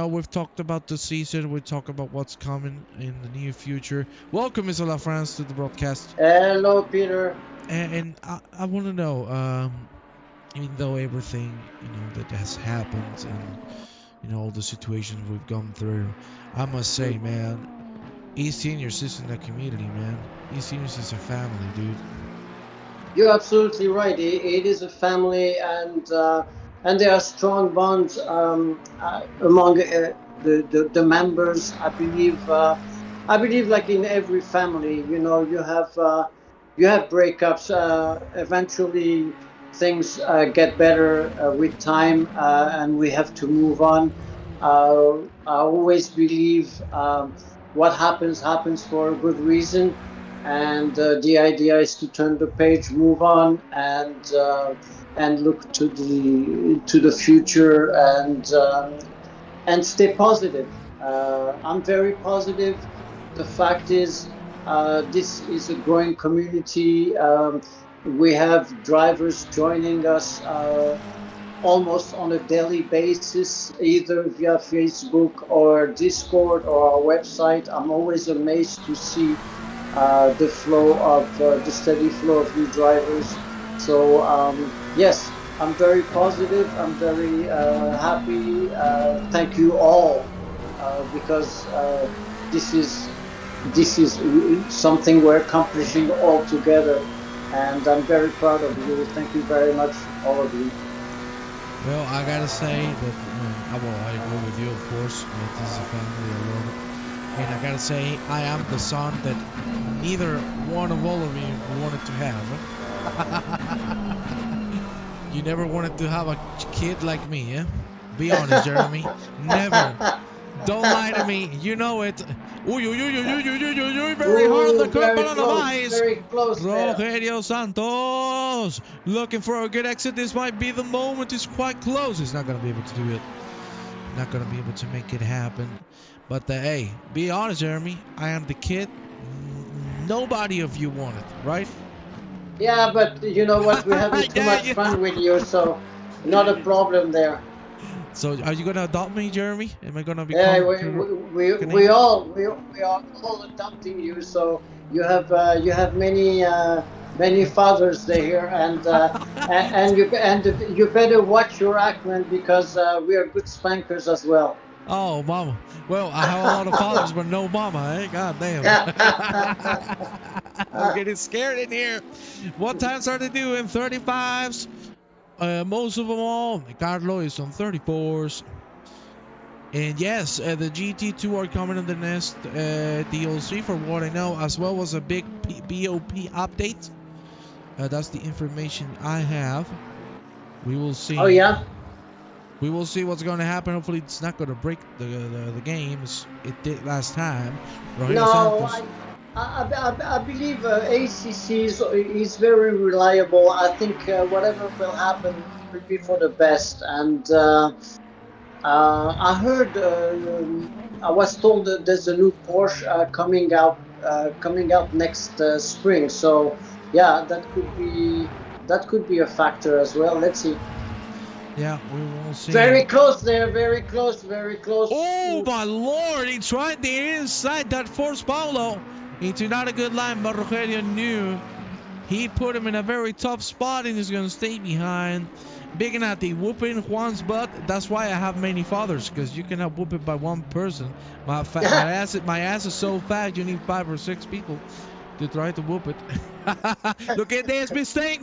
We've talked about the season. We talk about what's coming in the near future. Welcome, Mr. LaFrance, to the broadcast. Hello, Peter. And I want to know, even though everything, that has happened and, all the situations we've gone through, I must say, man, eSeniors isn't a community, man. eSeniors is a family, dude. You're absolutely right. It is a family, and there are strong bonds among the members. I believe. Like in every family, you have breakups. Eventually, things get better with time, and we have to move on. I always believe what happens for a good reason, and the idea is to turn the page, move on, and look to the future, and stay positive. I'm very positive. The fact is, this is a growing community. We have drivers joining us almost on a daily basis, either via Facebook or Discord or our website. I'm always amazed to see the steady flow of new drivers. So yes, I'm very positive. I'm very happy. Thank you all, because this is something we're accomplishing all together, and I'm very proud of you. Thank you very much, all of you. Well, I gotta say that, I agree with you, of course. This is a family, I love it. And I gotta say, I am the son that neither one of all of you wanted to have. You never wanted to have a kid like me, yeah? Be honest, Jeremy. Never. Don't lie to me. You know it. Very hard on the curb, but on the ice. Very close. Rogelio Santos looking for a good exit. This might be the moment. He's quite close. He's not going to be able to do it. Not going to be able to make it happen. But hey, be honest, Jeremy. I am the kid nobody of you wanted, right? Yeah, but you know what? We're having too much fun with you, so not a problem there. So, are you gonna adopt me, Jeremy? Am I gonna be? Yeah, we are all adopting you. So you have many fathers there, and you better watch your accent, because we are good spankers as well. Oh, mama. Well, I have a lot of fathers, but no mama, eh? God damn. I'm getting scared in here. What times are they doing? 35s? Most of them all. Carlo is on 34s. And yes, the GT2 are coming in the next DLC, for what I know, as well as a big BOP update. That's the information I have. We will see. Oh, yeah? We will see what's going to happen. Hopefully, it's not going to break the games it did last time. No, I believe ACC is very reliable. I think whatever will happen will be for the best. And I heard, I was told that there's a new Porsche coming out next spring. So yeah, that could be a factor as well. Let's see. Yeah, we will see. Very close there, very close, very close. Oh my lord, he tried the inside. That forced Paulo into not a good line, but Rogelio knew he put him in a very tough spot and he's going to stay behind. Big Nati whooping Juan's butt. That's why I have many fathers, because you cannot whoop it by one person. My ass is so fat, you need 5 or 6 people to try to whoop it. Look at this mistake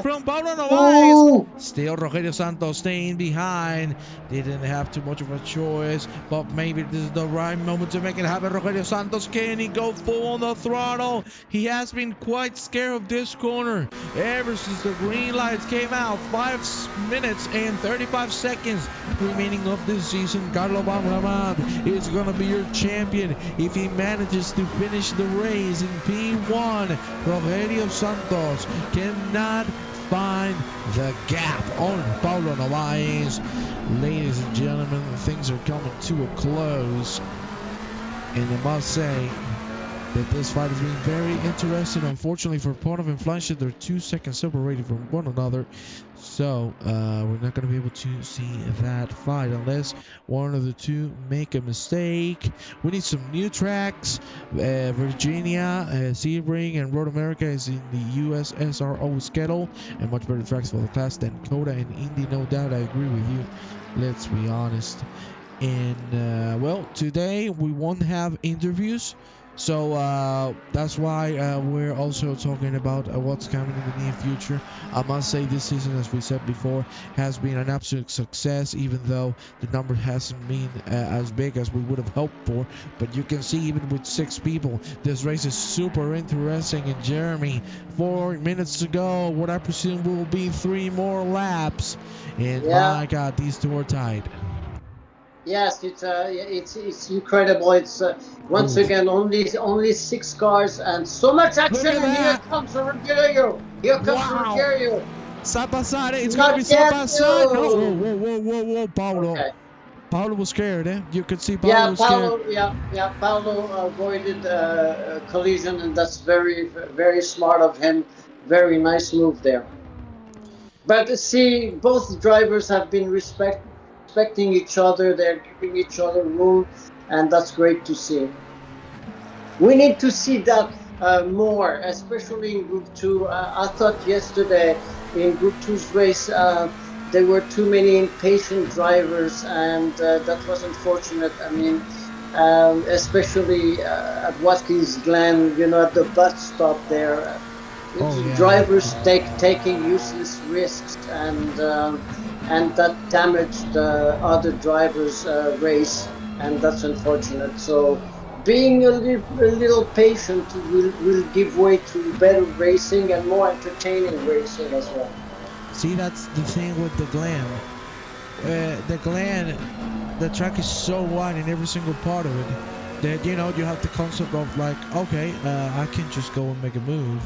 from Paulo Novaes. Still Rogelio Santos staying behind. Didn't have too much of a choice, but maybe this is the right moment to make it happen. Rogelio Santos, can he go full on the throttle? He has been quite scared of this corner ever since the green lights came out. 5 minutes and 35 seconds remaining of this season. Carlo Bamramad is going to be your champion if he manages to finish the race in P1. 21, Rogelio Santos cannot find the gap on Paulo Narvaez. Ladies and gentlemen, things are coming to a close, and I must say that this fight has been very interesting. Unfortunately for Point of Inflation, they're 2 seconds separated from one another, so we're not going to be able to see that fight unless one of the two make a mistake. We need some new tracks. Virginia, Sebring, and Road America is in the USSRO schedule, and much better tracks for the class than Coda and Indy, no doubt. I agree with you. Let's be honest. And well, today we won't have interviews, so that's why we're also talking about what's coming in the near future. I must say this season, as we said before, has been an absolute success, even though the number hasn't been as big as we would have hoped for. But you can see, even with 6 people, this race is super interesting. And Jeremy, 4 minutes to go, what I presume will be 3 more laps, and my God, these two are tied. Yes, it's incredible. It's once again only 6 cars and so much action. And here comes Rogerio. Here comes Rogerio. Sapasade, it's Not gonna be yet. Sapasade. No, whoa, Paulo. Okay. Paulo was scared, eh? You could see Paulo was scared. Paulo avoided a collision, and that's very, very smart of him. Very nice move there. But see, both drivers have been respecting each other. They're giving each other room, and that's great to see. We need to see that more, especially in Group 2. I thought yesterday in Group 2's race there were too many impatient drivers, and that was unfortunate. I mean, especially at Watkins Glen, at the bus stop there. Drivers taking useless risks, and that damaged other drivers' race, and that's unfortunate. So being a little patient will give way to better racing and more entertaining racing as well. See, that's the thing with the Glen. The track is so wide in every single part of it that you have the concept of like, okay, I can just go and make a move.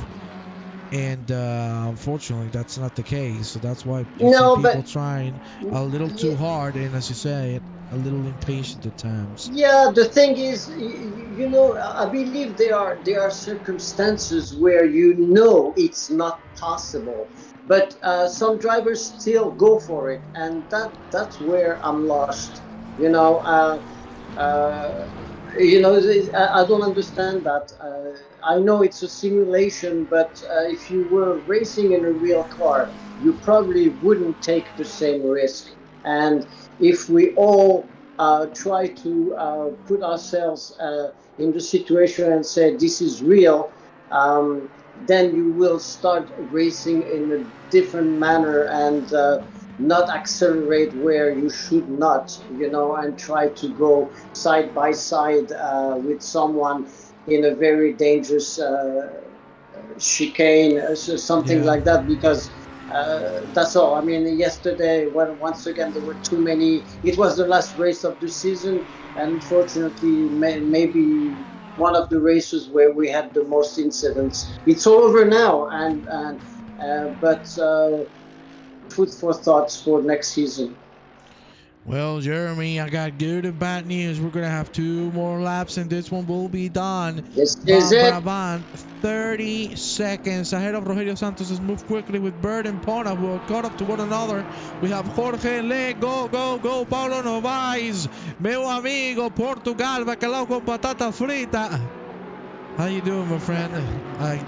And unfortunately, that's not the case. So that's why you see people trying a little too hard, and as you say, a little impatient at times. Yeah, the thing is, I believe there are circumstances where it's not possible, but some drivers still go for it, and that's where I'm lost. I don't understand that. I know it's a simulation, but if you were racing in a real car, you probably wouldn't take the same risk. And if we all try to put ourselves in the situation and say this is real, then you will start racing in a different manner and not accelerate where you should not, and try to go side by side with someone in a very dangerous chicane, something like that, because that's all. I mean, yesterday, once again, there were too many. It was the last race of the season, and unfortunately, maybe one of the races where we had the most incidents. It's over now, but food for thoughts for next season. Well, Jeremy, I got good and bad news. We're going to have 2 more laps, and this one will be done. This is it. 30 seconds ahead of Rogelio Santos has moved quickly with Bird and Pona, who are caught up to one another. We have Jorge Le, go, Paulo Narvaez, meu amigo, Portugal, bacalao con patata frita. How you doing, my friend?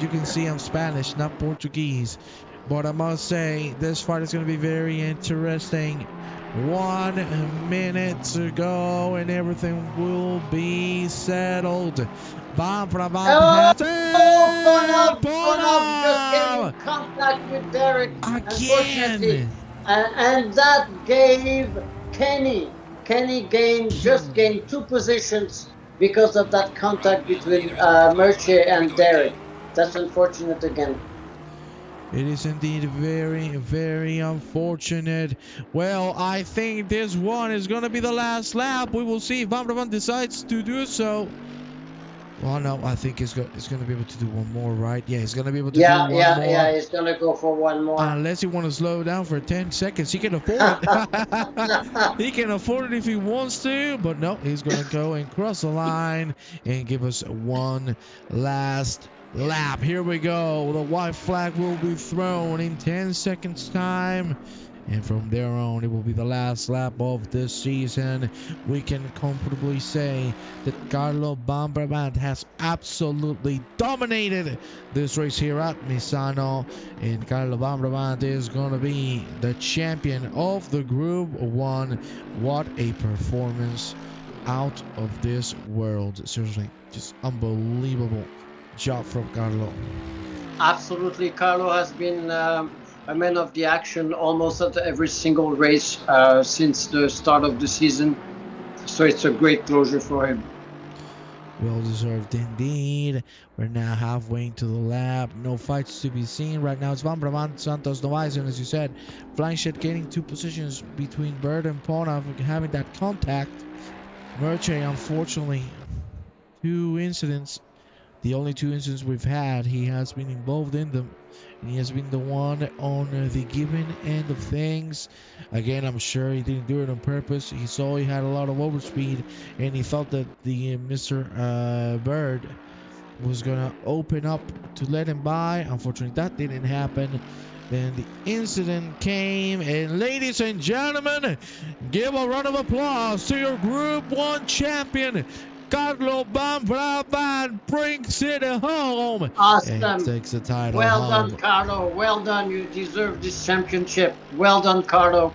You can see I'm Spanish, not Portuguese. But I must say, this fight is going to be very interesting. 1 minute to go and everything will be settled. Ponov just getting contact with Derek again, and that gave Kenny just gained 2 positions because of that contact between Mercier and Derek. That's unfortunate again. It is indeed very, very unfortunate. Well, I think this one is going to be the last lap. We will see if Van decides to do so. Well, no, I think he's going to be able to do one more, right? Yeah, he's going to be able to do Yeah, one yeah, more. yeah. He's gonna go for one more. Unless you want to slow down for 10 seconds, he can afford it. He can afford it if he wants to, but no, he's going to go and cross the line and give us one last lap. Here we go. The white flag will be thrown in 10 seconds time. And from there on, it will be the last lap of this season. We can comfortably say that Carlo Bambrabant has absolutely dominated this race here at Misano. And Carlo Bambrabant is going to be the champion of the Group 1. What a performance out of this world. Seriously, just unbelievable job from Carlo. Absolutely, Carlo has been a man of the action almost at every single race since the start of the season. So it's a great closure for him. Well deserved indeed. We're now halfway into the lap. No fights to be seen right now. It's Van Brabant, Santos, Novaes, and as you said, Flying Shed gaining 2 positions between Bird and Pona having that contact. Merche, unfortunately, 2 incidents. The only 2 incidents we've had, he has been involved in them. And he has been the one on the given end of things. Again, I'm sure he didn't do it on purpose. He saw he had a lot of overspeed, and he thought that the Mr. Bird was gonna open up to let him by. Unfortunately, that didn't happen. Then the incident came, and ladies and gentlemen, give a round of applause to your Group 1 champion. Carlo Bambrabant brings it home and Awesome. takes the title Well done, home. Carlo. Well done. You deserve this championship. Well done, Carlo.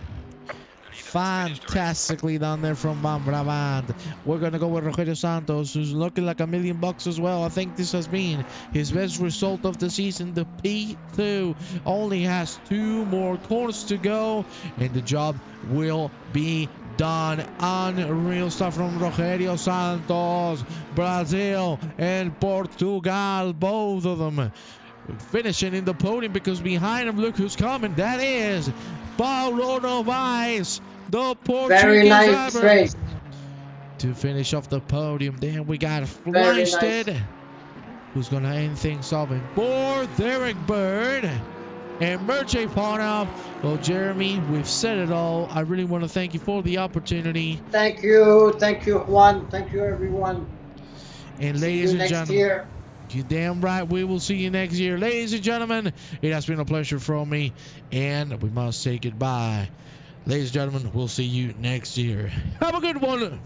Fantastically done there from Bambrabant. We're going to go with Rogelio Santos, who's looking like $1,000,000 as well. I think this has been his best result of the season. The P2 only has 2 more corners to go, and the job will be done. Unreal stuff from Rogelio Santos. Brazil and Portugal, both of them finishing in the podium, because behind him, look who's coming. That is Paulo Novaes, the Very Portuguese nice driver, race. to finish off the podium. Then we got Very nice. Fleischted, who's going to end things off in 4th. Derek Bird and Merche Parnov. Well, Jeremy, we've said it all. I really want to thank you for the opportunity. Thank you. Thank you, Juan. Thank you, everyone. And See ladies you and next gentlemen, year. you damn right, we will see you next year. Ladies and gentlemen, it has been a pleasure for me, and we must say goodbye. Ladies and gentlemen, we'll see you next year. Have a good one.